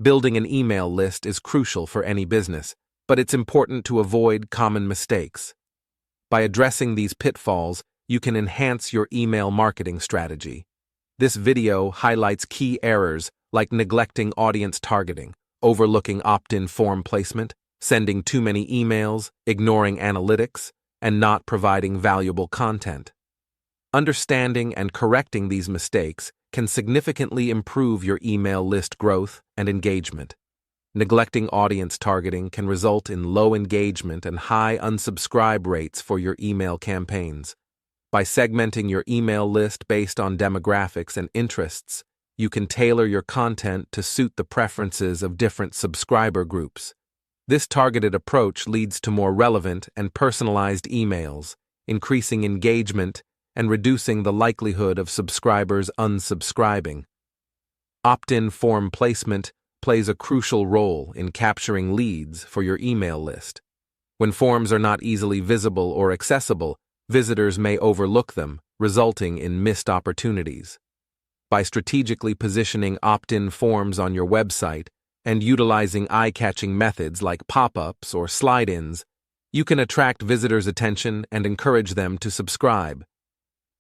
Building an email list is crucial for any business, but it's important to avoid common mistakes. By addressing these pitfalls, you can enhance your email marketing strategy. This video highlights key errors like neglecting audience targeting, overlooking opt-in form placement, sending too many emails, ignoring analytics, and not providing valuable content. Understanding and correcting these mistakes can significantly improve your email list growth and engagement. Neglecting audience targeting can result in low engagement and high unsubscribe rates for your email campaigns. By segmenting your email list based on demographics and interests, you can tailor your content to suit the preferences of different subscriber groups. This targeted approach leads to more relevant and personalized emails, increasing engagement and reducing the likelihood of subscribers unsubscribing. Opt-in form placement plays a crucial role in capturing leads for your email list. When forms are not easily visible or accessible, visitors may overlook them, resulting in missed opportunities. By strategically positioning opt-in forms on your website and utilizing eye-catching methods like pop-ups or slide-ins, you can attract visitors' attention and encourage them to subscribe.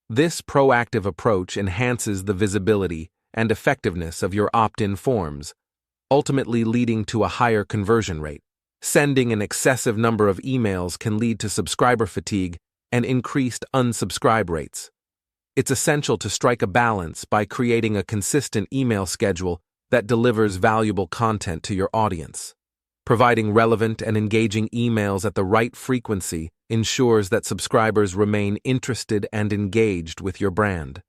This proactive approach enhances the visibility and effectiveness of your opt-in forms, ultimately leading to a higher conversion rate. Sending an excessive number of emails can lead to subscriber fatigue and increased unsubscribe rates. It's essential to strike a balance by creating a consistent email schedule that delivers valuable content to your audience. Providing relevant and engaging emails at the right frequency ensures that subscribers remain interested and engaged with your brand.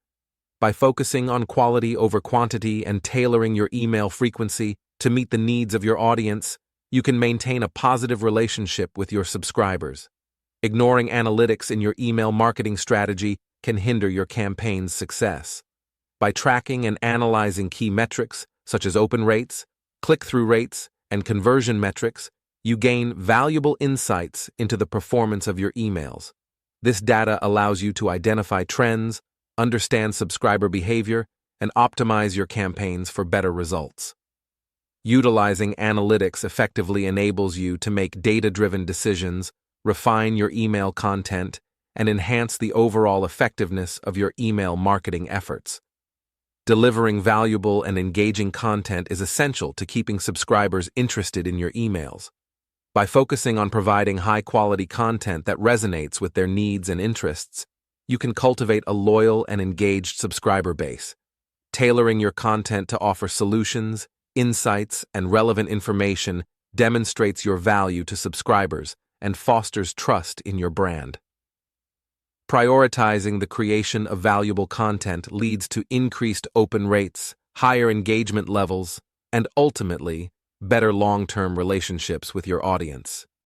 By focusing on quality over quantity and tailoring your email frequency to meet the needs of your audience, you can maintain a positive relationship with your subscribers. Ignoring analytics in your email marketing strategy can hinder your campaign's success. By tracking and analyzing key metrics, such as open rates, click-through rates, and conversion metrics, you gain valuable insights into the performance of your emails. This data allows you to identify trends, understand subscriber behavior, and optimize your campaigns for better results. Utilizing analytics effectively enables you to make data-driven decisions, refine your email content, and enhance the overall effectiveness of your email marketing efforts. Delivering valuable and engaging content is essential to keeping subscribers interested in your emails. By focusing on providing high-quality content that resonates with their needs and interests, you can cultivate a loyal and engaged subscriber base. Tailoring your content to offer solutions, insights, and relevant information demonstrates your value to subscribers and fosters trust in your brand. Prioritizing the creation of valuable content leads to increased open rates, higher engagement levels, and ultimately, better long-term relationships with your audience.